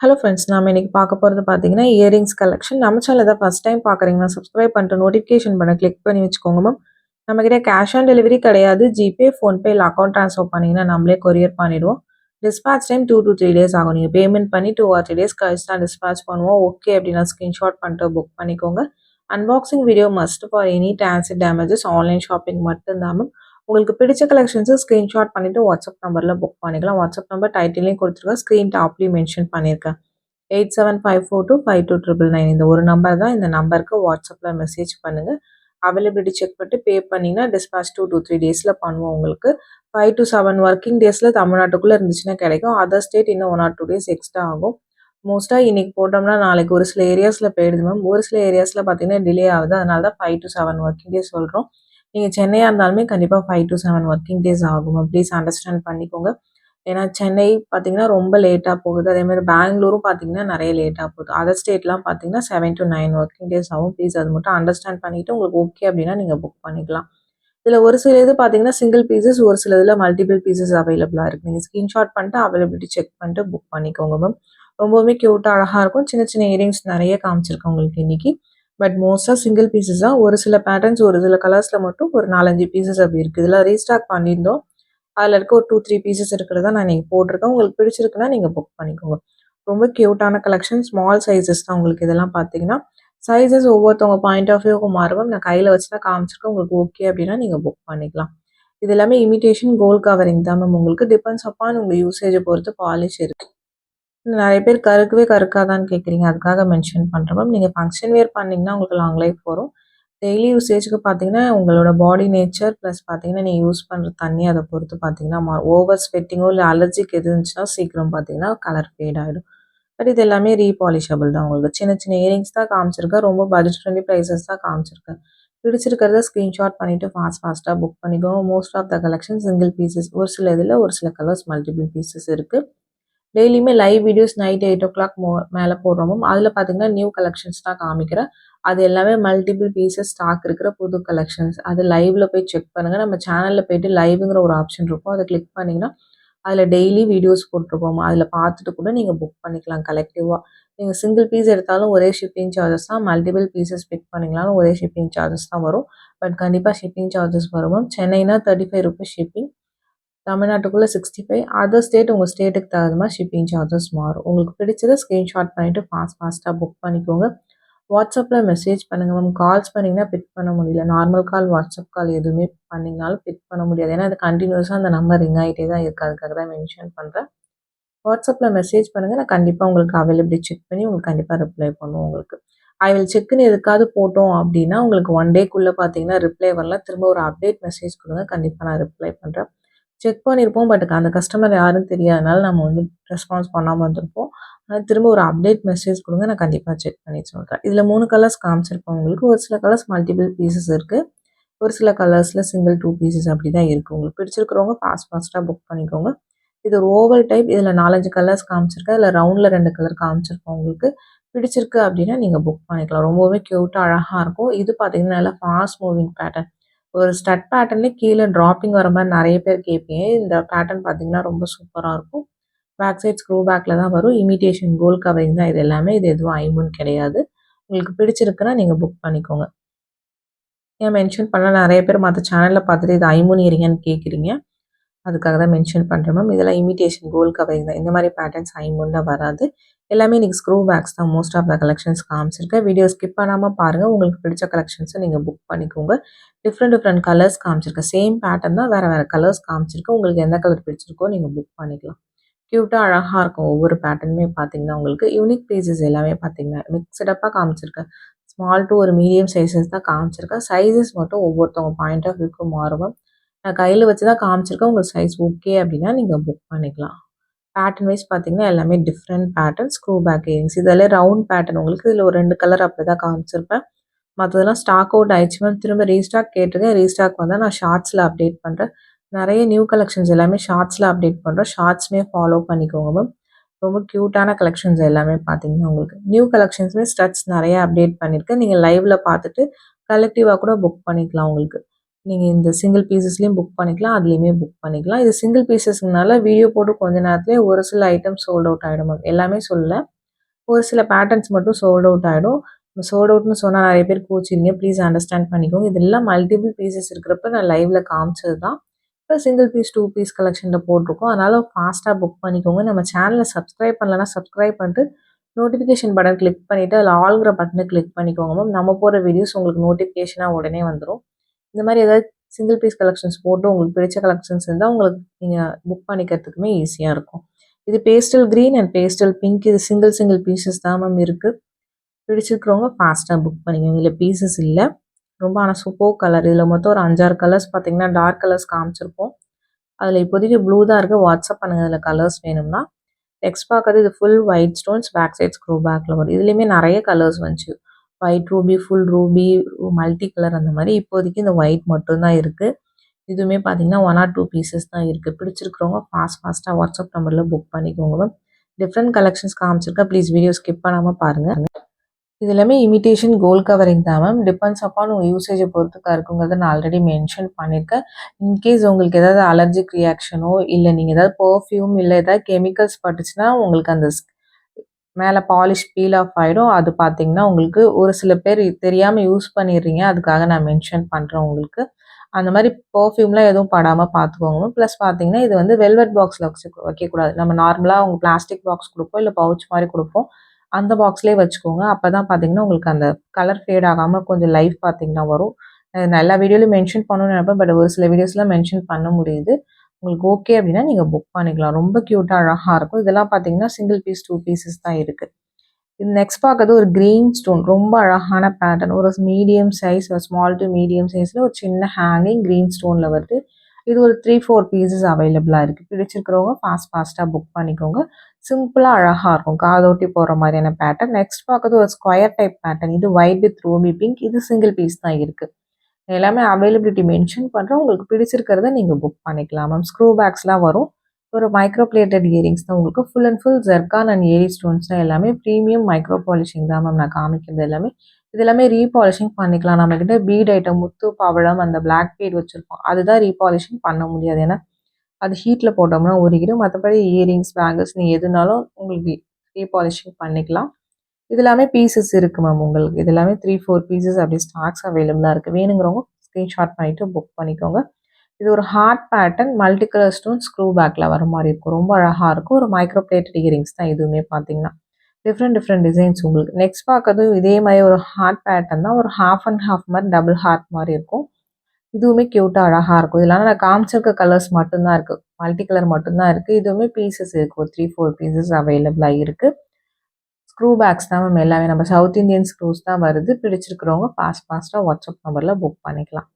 Hello friends, நாம இன்னைக்கு பார்க்க போகிறது பார்த்தீங்கன்னா இயரிங்ஸ் கலெக்ஷன். நம்ம சேனல் தான் ஃபஸ்ட் டைம் பார்க்குறீங்கன்னா சப்ஸ்கிரைப் பண்ணிட்டு நோட்டிஃபிகேஷன் பண்ண கிளிக் பண்ணி வச்சுக்கோங்க மேம். நம்மக்கிட்ட கேஷ் ஆன் டெலிவரி கிடையாது. ஜிபே, ஃபோன்பே இல்லை அக்கௌண்ட் ட்ரான்ஸ்ஃபர் பண்ணிங்கன்னா நம்மளே கொரியர் பண்ணிவிடுவோம். டிஸ்பேச் டைம் 2 to 3 days ஆகும். நீங்கள் பேமெண்ட் பண்ணி 2 or 3 days கழிச்சு தான் டிஸ்பேச் பண்ணுவோம். ஓகே அப்படின்னா ஸ்க்ரீன்ஷாட் பண்ணிட்டு புக் பண்ணிக்கோங்க. Unboxing video must for any transit damages. Online shopping மட்டும்தான் மேம். உங்களுக்கு பிடிச்ச கலெக்ஷன்ஸை ஸ்க்ரீன்ஷாட் பண்ணிவிட்டு வாட்ஸ்அப் நம்பரில் புக் பண்ணிக்கலாம். வாட்ஸ்அப் நம்பர் டைட்டிலையும் கொடுத்துருக்கேன், ஸ்க்ரீன் டாப்லேயும் மென்ஷன் பண்ணியிருக்கேன். 8754252999 இந்த ஒரு நம்பர் தான். இந்த நம்பருக்கு வாட்ஸ்அப்பில் மெசேஜ் பண்ணுங்கள். அவைலபிலிட்டி செக் பண்ணிட்டு பே பண்ணிங்கன்னா டிஸ்பேச் 2 to 3 days பண்ணுவோம். உங்களுக்கு 5 to 7 ஒர்க்கிங் டேஸில் தமிழ்நாட்டுக்குள்ளே இருந்துச்சுன்னா கிடைக்கும். அதர் ஸ்டேட் இன்னும் 1 or 2 days எக்ஸ்ட்ரா ஆகும். மோஸ்ட்டாக இன்றைக்கி போட்டோம்னா நாளைக்கு ஒரு சில ஏரியாஸில் போயிடுது மேம். ஒரு சில ஏரியாஸில் பார்த்தீங்கன்னா டிலே ஆகுது. அதனால தான் 5 to 7 ஒர்க்கிங் டேஸ் சொல்கிறோம். நீங்கள் சென்னையாக இருந்தாலுமே கண்டிப்பாக 5 to 7 ஒர்க்கிங் டேஸ் ஆகும் மேம். ப்ளீஸ் அண்டர்ஸ்டாண்ட் பண்ணிக்கோங்க. ஏன்னா சென்னை பார்த்தீங்கன்னா ரொம்ப லேட்டாக போகுது. அதேமாதிரி பெங்களூரும் பார்த்தீங்கன்னா நிறைய லேட்டாக போகுது. அதர் ஸ்டேட்லாம் பார்த்தீங்கன்னா 7 to 9 ஒர்க்கிங் டேஸ் ஆகும். ப்ளீஸ் அது மட்டும் அண்டர்ஸ்டாண்ட் பண்ணிவிட்டு உங்களுக்கு ஓகே அப்படின்னா நீங்கள் புக் பண்ணிக்கலாம். இதில் ஒரு சில இது பார்த்தீங்கன்னா சிங்கிள் பீசஸ், ஒரு சில இதில் மல்டிபிள் பீசஸ் அவைலபிளாக இருக்குது. நீங்கள் ஸ்க்ரீன்ஷாட் பண்ணிட்டு அவைலபிலிட்டி செக் பண்ணிட்டு புக் பண்ணிக்கோங்க மேம். ரொம்பவுமே க்யூட்டாக அழகாக இருக்கும். சின்ன சின்ன இயரிங்ஸ் நிறைய காமிச்சிருக்கேன் உங்களுக்கு இன்றைக்கி. பட் மோஸ்ட்டாக சிங்கிள் பீசஸ் தான். ஒரு சில பேட்டர்ன்ஸ் ஒரு சில கலர்ஸில் மட்டும் ஒரு 4-5 பீசஸ் அப்படி இருக்குது. இதில் ரீஸ்டாக் பண்ணியிருந்தோம். அதில் இருக்க ஒரு 2-3 பீசஸ் இருக்கிறதா நான் நீங்கள் போட்டிருக்கேன். உங்களுக்கு பிடிச்சிருக்குன்னா நீங்கள் புக் பண்ணிக்கோங்க. ரொம்ப க்யூட்டான கலெக்ஷன். ஸ்மால் சைஸஸ் தான் உங்களுக்கு இதெல்லாம் பார்த்தீங்கன்னா. சைஸஸ் ஒவ்வொருத்தவங்க பாயிண்ட் ஆஃப் வியூக்கு மாறும். நான் கையில் வச்சு தான் காமிச்சிருக்கேன். உங்களுக்கு ஓகே அப்படின்னா நீங்கள் புக் பண்ணிக்கலாம். இது எல்லாமே இமிடேஷன் கோல்ட் கவரிங் தான் மேம். உங்களுக்கு டிபெண்ட்ஸ் அப்பான் உங்கள் யூசேஜை பொறுத்து பாலிஷ் இருக்குது. நிறைய பேர் கருக்காதான்னு கேட்குறீங்க, அதுக்காக மென்ஷன் பண்ணுறேன் மேம். நீங்கள் ஃபங்க்ஷன் வேர் பண்ணிங்கன்னா உங்களுக்கு லாங் லைஃப் வரும். டெய்லி யூசேஜுக்கு பார்த்தீங்கன்னா உங்களோட பாடி நேச்சர் ப்ளஸ் பார்த்தீங்கன்னா நீங்கள் யூஸ் பண்ணுற தண்ணி அதை பொறுத்து பார்த்தீங்கன்னா ஓவர் ஸ்வெட்டிங்கோ இல்லை அலர்ஜிக் எது இருந்துச்சுன்னா சீக்கிரம் பார்த்தீங்கன்னா கலர் ஃபேட் ஆகிடும். பட் இது எல்லாமே ரீபாலிஷபிள் தான். உங்களுக்கு சின்ன சின்ன இயரிங்ஸ் தான் காமிச்சிருக்கேன். ரொம்ப பட்ஜெட் ஃப்ரெண்ட்லி ப்ரைஸஸ் தான் காமிச்சிருக்கேன். பிடிச்சிருக்கிறத ஸ்க்ரீன்ஷாட் பண்ணிவிட்டு ஃபாஸ்ட்டாக புக் பண்ணிக்கோங்க. Most of the collection single pieces. ஒரு சில இதில் ஒரு சில கலர்ஸ் மல்டிபிள் பீசஸ் இருக்குது. டெய்லியுமே லைவ் வீடியோஸ் நைட் 8 o'clock மேலே போடுறோம். அதில் பார்த்தீங்கன்னா நியூ கலெக்ஷன்ஸ் தான் காமிக்கிறேன். அது எல்லாமே மல்டிபிள் பீசஸ் ஸ்டாக் இருக்கிற புது கலெக்ஷன்ஸ். அது லைவில் போய் செக் பண்ணுங்கள். நம்ம சேனலில் போய்ட்டு லைவுங்கிற ஒரு ஆப்ஷன் இருக்கும். அதை கிளிக் பண்ணிங்கன்னா அதில் டெய்லி வீடியோஸ் போட்டிருப்போம். அதில் பார்த்துட்டு கூட நீங்கள் புக் பண்ணிக்கலாம் கலெக்டிவாக. நீங்கள் சிங்கிள் பீஸ் எடுத்தாலும் ஒரே ஷிப்பிங் சார்ஜஸ் தான். மல்டிபிள் பீசஸ் பிக் பண்ணிங்கனாலும் ஒரே ஷிப்பிங் சார்ஜஸ் தான் வரும். பட் கண்டிப்பாக ஷிப்பிங் சார்ஜஸ் வரும். சென்னைனா 35 rupees ஷிப்பிங். தமிழ்நாட்டுக்குள்ளே 65. அதர் ஸ்டேட் உங்கள் ஸ்டேட்டுக்கு தகுந்த மாதிரி ஷிப்பிங் சார்ஜஸ் மாறும். உங்களுக்கு பிடிச்சதை ஸ்க்ரீன்ஷாட் பண்ணிவிட்டு ஃபாஸ்ட்டாக புக் பண்ணிக்கோங்க. வாட்ஸ்அப்பில் மெசேஜ் பண்ணுங்கள் மேம். கால்ஸ் பண்ணிங்கன்னா பிக் பண்ண முடியல. நார்மல் கால், வாட்ஸ்அப் கால் எதுவுமே பண்ணிங்கனாலும் பிக் பண்ண முடியாது. ஏன்னா அது கண்டினியூஸாக அந்த நம்பர் ரிங் ஆகிட்டே தான் இருக்குது. அதுக்காக தான் மென்ஷன் பண்ணுறேன். வாட்ஸ்அப்பில் மெசேஜ் பண்ணுங்கள். நான் கண்டிப்பாக உங்களுக்கு அவைலபிலிட்டி செக் பண்ணி உங்களுக்கு கண்டிப்பாக ரிப்ளை பண்ணுவோம். உங்களுக்கு ஐ வில் செக்குன்னு எதுக்காவது போட்டோம் அப்படின்னா உங்களுக்கு 1 dayக்குள்ளே பார்த்தீங்கன்னா ரிப்ளை வரல. திரும்ப ஒரு அப்டேட் மெசேஜ் கொடுங்க. கண்டிப்பாக நான் ரிப்ளை பண்ணுறேன். செக் பண்ணியிருப்போம். பட் அந்த கஸ்டமர் யாருன்னு தெரியாதனால நம்ம வந்து ரெஸ்பான்ஸ் பண்ணாமல் வந்திருப்போம். ஆனால் திரும்ப ஒரு அப்டேட் மெசேஜ் கொடுங்க. நான் கண்டிப்பாக செக் பண்ணி சொல்கிறேன். இதில் 3 கலர்ஸ் காமிச்சிருப்போம் உங்களுக்கு. ஒரு சில கலர்ஸ் மல்டிபிள் பீசஸ் இருக்குது. ஒரு சில கலர்ஸில் சிங்கிள் 2 பீசஸ் அப்படி தான் இருக்குது. உங்களுக்கு பிடிச்சிருக்கிறவங்க ஃபாஸ்ட்டாக புக் பண்ணிக்கோங்க. இது ஒரு ஓவல் டைப். இதில் 4-5 கலர்ஸ் காமிச்சிருக்கேன். இதில் ரவுண்டில் 2 கலர் காமிச்சிருக்கோம். உங்களுக்கு பிடிச்சிருக்கு அப்படின்னா நீங்கள் புக் பண்ணிக்கலாம். ரொம்பவே க்யூட்டாக அழகாக இருக்கும். இது பார்த்தீங்கன்னா நல்லா ஃபாஸ்ட் மூவிங் பேட்டர்ன். ஒரு ஸ்டட் பேட்டர்ன்லேயே கீழே ட்ராப்பிங் வர மாதிரி நிறைய பேர் கேட்பீங்க. இந்த பேட்டர்ன் பார்த்தீங்கன்னா ரொம்ப சூப்பராக இருக்கும். பேக் சைட் ஸ்க்ரூ பேக்கில் தான் வரும். இமிடேஷன் கோல்ட் கவரிங் தான் இது எல்லாமே. இது எதுவும் ஐமுன் கிடையாது. உங்களுக்கு பிடிச்சிருக்குன்னா நீங்கள் புக் பண்ணிக்கோங்க. ஏன் மென்ஷன் பண்ணால் நிறைய பேர் மற்ற சேனலில் பார்த்துட்டு இது ஐமுன் இயரிங்கான்னு கேட்குறீங்க. அதுக்காக தான் மென்ஷன் பண்ணுறேன் மேம். இதெல்லாம் இமிடேஷன் கோல்ட் கவரிங் தான். இந்த மாதிரி பேட்டர்ன்ஸ் ஐமுன்ல வராது. எல்லாமே இன்றைக்கி ஸ்க்ரூ பேக்ஸ் தான் மோஸ்ட் ஆஃப் த கலெக்ஷன்ஸ் காமிச்சிருக்கேன். வீடியோ ஸ்கிப் பண்ணாமல் பாருங்கள். உங்களுக்கு பிடிச்ச கலெக்ஷன்ஸை நீங்கள் புக் பண்ணிக்கோங்க. டிஃப்ரெண்ட் கலர்ஸ் காமிச்சிருக்கேன். சேம் பேட்டர்ன் தான், வேறு கலர்ஸ் காமிச்சிருக்கேன். உங்களுக்கு எந்த கலர் பிடிச்சிருக்கோ நீங்கள் புக் பண்ணிக்கலாம். க்யூட்டாக அழகாக இருக்கும். ஒவ்வொரு பேட்டர்னுமே பார்த்தீங்கன்னா உங்களுக்கு யூனிக் பீசஸ் எல்லாமே பார்த்தீங்கன்னா மிக்சடப்பாக காமிச்சிருக்கேன். ஸ்மால் டு ஒரு மீடியம் சைஸஸ் தான் காமிச்சிருக்கேன். சைஸஸ் மட்டும் ஒவ்வொருத்தவங்க பாயிண்ட் ஆஃப் வியூக்கு மாறும். நான் கையில் வச்சு தான் காமிச்சிருக்கேன். உங்களுக்கு சைஸ் ஓகே அப்படின்னா நீங்கள் புக் பண்ணிக்கலாம். பேட்டர்ன் வைஸ் பார்த்தீங்கன்னா எல்லாமே different pattern. Screw back earrings இதெல்லாம் ரவுண்ட் பேட்டர்ன். உங்களுக்கு இதில் ஒரு 2 கலர் அப்படி தான் காமிச்சிருப்பேன். மற்றதெல்லாம் ஸ்டாக் அவுட் ஆயிடுச்சு மேம். திரும்ப ரீஸ்டாக் கேட்டிருக்கேன். ரீஸ்டாக் வந்தால் நான் ஷார்ட்ஸில் அப்டேட் பண்ணுறேன். நிறைய நியூ கலெக்ஷன்ஸ் எல்லாமே ஷார்ட்ஸில் அப்டேட் பண்ணுறோம். ஷார்ட்ஸுமே ஃபாலோ பண்ணிக்கோங்க மேம். ரொம்ப க்யூட்டான கலெக்ஷன்ஸ் எல்லாமே பார்த்தீங்கன்னா உங்களுக்கு நியூ கலெக்ஷன்ஸுமே ஸ்டட்ஸ் நிறைய அப்டேட் பண்ணியிருக்கேன். நீங்கள் லைவில் பார்த்துட்டு கலெக்டிவாக கூட புக் பண்ணிக்கலாம். உங்களுக்கு நீங்கள் இந்த சிங்கிள் பீசஸ்லேயும் புக் பண்ணிக்கலாம், அதுலேயுமே புக் பண்ணிக்கலாம். இது சிங்கிள் பீசஸ்னால வீடியோ போட்டு கொஞ்ச நேரத்துலேயே ஒரு சில ஐட்டம் சோல்ட் அவுட் ஆகிடும் மேம். எல்லாமே சொல்லலை. ஒரு சில பேட்டர்ன்ஸ் மட்டும் சோல்ட் அவுட் ஆகிடும். சோல்ட் அவுட்னு சொன்னால் நிறைய பேர் கோச்சிங்க, ப்ளீஸ் அண்டர்ஸ்டாண்ட் பண்ணிக்கோங்க. இதெல்லாம் மல்டிபிள் பீசஸ் இருக்கிறப்ப நான் லைவில் காமிச்சது தான். இப்போ சிங்கிள் பீஸ் 2 பீஸ் கலெக்ஷனில் போட்டிருக்கோம். அதனால் ஃபாஸ்ட்டாக புக் பண்ணிக்கோங்க. நம்ம சேனலை சப்ஸ்கிரைப் பண்ணலன்னா சப்ஸ்கிரைப் பண்ணிட்டு நோட்டிஃபிகேஷன் பட்டன் கிளிக் பண்ணிவிட்டு அதில் ஆல்கிற பட்டனை கிளிக் பண்ணிக்கோங்க மேம். நம்ம போகிற வீடியோஸ் உங்களுக்கு நோட்டிஃபிகேஷனாக உடனே வந்துடும். இந்த மாதிரி ஏதாவது சிங்கிள் பீஸ் கலெக்ஷன்ஸ் போட்டு உங்களுக்கு பிடிச்ச கலெக்ஷன்ஸ் இருந்தால் உங்களுக்கு நீங்கள் புக் பண்ணிக்கிறதுக்குமே ஈஸியாக இருக்கும். இது pastel green and pastel pink. இது சிங்கிள் பீசஸ் தான் மேம் இருக்குது. பிடிச்சிருக்கிறவங்க ஃபாஸ்ட்டாக புக் பண்ணிக்கோங்க. இதில் பீசஸ் இல்லை, ரொம்ப ஆனால் சூப்பர் கலர். இதில் மொத்தம் ஒரு 5-6 கலர்ஸ் பார்த்தீங்கன்னா டார்க் கலர்ஸ் காமிச்சிருப்போம். அதில் இப்போதைக்கு ப்ளூ தான் இருக்குது. வாட்ஸ்அப் பண்ணுங்கள் அதில் கலர்ஸ் வேணும்னா. நெக்ஸ்ட் பார்க்குறது இது full white stones, back side screw பேக்கில் வரும். இதுலேயுமே நிறைய கலர்ஸ் வந்துச்சு. White ruby, full ruby, multi colour அந்த மாதிரி. இப்போதைக்கு இந்த ஒயிட் மட்டும்தான் இருக்குது. இதுவுமே பார்த்தீங்கன்னா 1 or 2 பீசஸ் தான் இருக்குது. பிடிச்சிருக்கிறவங்க ஃபாஸ்ட்டாக வாட்ஸ்அப் நம்பரில் புக் பண்ணிக்கோங்க மேம். டிஃப்ரெண்ட் கலெக்ஷன்ஸ் காமிச்சிருக்கேன். ப்ளீஸ் வீடியோ ஸ்கிப் பண்ணாமல் பாருங்கள். இது எல்லாமே இமிட்டேஷன் கோல்ட் கவரிங் தான் மேம். டிபெண்ட்ஸ் அப்பான் உங்கள் யூசேஜை பொறுத்துக்கா இருக்குங்கிறத நான் ஆல்ரெடி மென்ஷன் பண்ணியிருக்கேன். இன்கேஸ் உங்களுக்கு ஏதாவது அலர்ஜிக் ரியாக்ஷனோ இல்லை நீங்கள் ஏதாவது பர்ஃப்யூம் இல்லை ஏதாவது கெமிக்கல்ஸ் பட்டுச்சுன்னா உங்களுக்கு அந்த மேலே பாலிஷ் பீல் ஆஃப் ஆகிடும். அது பார்த்தீங்கன்னா உங்களுக்கு ஒரு சில பேர் தெரியாமல் யூஸ் பண்ணிடுறீங்க. அதுக்காக நான் மென்ஷன் பண்ணுறேன் உங்களுக்கு. அந்த மாதிரி பர்ஃப்யூம்லாம் எதுவும் படாமல் பார்த்துக்கோங்க. ப்ளஸ் பார்த்தீங்கன்னா இது வந்து வெல்வெட் பாக்ஸில் வைக்கக்கூடாது. நம்ம நார்மலாக அவங்க பிளாஸ்டிக் பாக்ஸ் கொடுப்போம், இல்லை பவுச் மாதிரி கொடுப்போம். அந்த பாக்ஸ்லேயே வச்சுக்கோங்க. அப்போ தான் பார்த்தீங்கன்னா உங்களுக்கு அந்த கலர் ஃபேட் ஆகாமல் கொஞ்சம் லைஃப் பார்த்தீங்கன்னா வரும். நான் எல்லா வீடியோலையும் மென்ஷன் பண்ணணும்னு நினைப்பேன். பட் ஒரு சில வீடியோஸ்லாம் மென்ஷன் பண்ண முடியுது. உங்களுக்கு ஓகே அப்படின்னா நீங்கள் புக் பண்ணிக்கலாம். ரொம்ப க்யூட்டாக அழகாக இருக்கும். இதெல்லாம் பார்த்தீங்கன்னா சிங்கிள் பீஸ் 2 பீசஸ் தான் இருக்குது. இது நெக்ஸ்ட் பார்க்கறது ஒரு க்ரீன் ஸ்டோன். ரொம்ப அழகான பேட்டர்ன். ஒரு medium size, small to medium சைஸில் ஒரு சின்ன ஹேங்கிங் க்ரீன் ஸ்டோனில் வருது. இது ஒரு 3-4 பீசஸ் அவைலபிளாக இருக்குது. பிடிச்சிருக்கிறவங்க ஃபாஸ்ட்டாக புக் பண்ணிக்கோங்க. சிம்பிளாக அழகாக இருக்கும். காதோட்டி போகிற மாதிரியான பேட்டர்ன். நெக்ஸ்ட் பார்க்கறது ஒரு ஸ்கொயர் டைப் பேட்டர்ன். இது ஒயிட் வித் ரூபி பிங்க். இது சிங்கிள் பீஸ் தான் இருக்குது. எல்லாமே அவைலபிலிட்டி மென்ஷன் பண்ணுறோம். உங்களுக்கு பிடிச்சிருக்கிறத நீங்கள் புக் பண்ணிக்கலாம் மேம். ஸ்க்ரூ பேக்ஸ்லாம் வரும். ஒரு மைக்ரோ பிளேட்டட் இயரிங்ஸ் தான் உங்களுக்கு. Full and full zircon and ஏரி ஸ்டோன்ஸ் தான் எல்லாமே. ப்ரீமியம் மைக்ரோ பாலிஷிங் தான் மேம் நான் காமிக்கிறது எல்லாமே. இது எல்லாமே ரீபாலிஷிங் பண்ணிக்கலாம். நம்மக்கிட்ட பீட் ஐட்டம், முத்து, பவழம், அந்த பிளாக் பீட் வச்சுருக்கோம். அதுதான் ரீபாலிஷிங் பண்ண முடியாது. ஏன்னா அது ஹீட்டில் போட்டோம்னா உருகிடும். மற்றபடி இயரிங்ஸ், பேங்கிள்ஸ் நீங்கள் எதுனாலும் உங்களுக்கு ரீபாலிஷிங் பண்ணிக்கலாம். இது எல்லாமே பீசஸ் இருக்குது மேம் உங்களுக்கு. இது எல்லாமே 3-4 பீசஸ் அப்படி ஸ்டாக்ஸ் அவைலபிளாக இருக்குது. வேணுங்கிறவங்க ஸ்க்ரீன்ஷாட் பண்ணிவிட்டு புக் பண்ணிக்கோங்க. இது ஒரு heart pattern, multi colour stone, screw பேக்கில் வர மாதிரி இருக்கும். ரொம்ப அழகாக இருக்கும். ஒரு மைக்ரோ பிளேட்டட் இயரிங்ஸ் தான் இதுவுமே பார்த்தீங்கன்னா. டிஃப்ரெண்ட் டிசைன்ஸ் உங்களுக்கு. நெக்ஸ்ட் பார்க்கறது இதே மாதிரி ஒரு ஹார்ட் பேட்டர்ன் தான். ஒரு ஹாஃப் அண்ட் ஹாஃப் மாதிரி டபுள் ஹார்ட் மாதிரி இருக்கும். இதுவுமே க்யூட்டாக அழகாக இருக்கும். இதெல்லாம் நான் காமிச்சிருக்க கலர்ஸ் மட்டும்தான் இருக்குது. மல்டி கலர் மட்டும்தான் இருக்குது. இதுவுமே பீசஸ் இருக்குது. ஒரு 3-4 பீசஸ் அவைலபிளாக இருக்குது. ஸ்க்ரூ பேக்ஸ் தான் மேம் எல்லாமே. நம்ம சவுத் இந்தியன் ஸ்க்ரூஸ் தான் வருது. பிடிச்சிருக்கிறவங்க ஃபாஸ்ட்டாக வாட்ஸ்அப் நம்பரில் புக் பண்ணிக்கலாம்.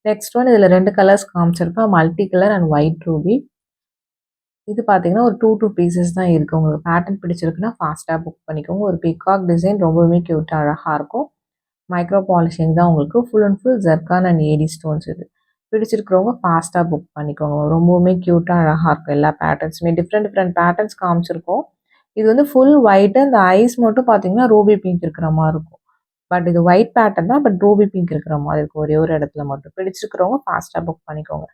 நெக்ஸ்ட் ஒன் இதில் 2 கலர்ஸ் காமிச்சிருப்பேன். Multi colour and white ruby. இது பார்த்தீங்கன்னா ஒரு 2 பீசஸ் தான் இருக்குது. உங்களுக்கு பேட்டர்ன் பிடிச்சிருக்குன்னா ஃபாஸ்ட்டாக புக் பண்ணிக்கோங்க. ஒரு பிகாக் டிசைன், ரொம்பவுமே க்யூட்டாக அழகாக இருக்கும். மைக்ரோ பாலிஷிங் தான் உங்களுக்கு. Full and full zircon and AD stones இது. பிடிச்சிருக்கிறவங்க ஃபாஸ்ட்டாக புக் பண்ணிக்கோங்க. ரொம்பவுமே க்யூட்டாக அழகாக இருக்கும். எல்லா பேட்டர்ன்ஸுமே டிஃப்ரெண்ட் பேட்டர்ன்ஸ் காமிச்சிருக்கோம். இது வந்து ஃபுல் ஒயிட்டு. அந்த ஐஸ் மட்டும் பார்த்தீங்கன்னா ரூபி பிங்க் இருக்கிற மாதிரி இருக்கும். பட் இது ஒயிட் பேட்டர்ன் தான். பட் ரூபி பிங்க் இருக்கிற மாதிரி இருக்கும் ஒரே ஒரு இடத்துல மட்டும். பிடிச்சிருக்கிறவங்க ஃபாஸ்ட்டாக புக் பண்ணிக்கோங்க.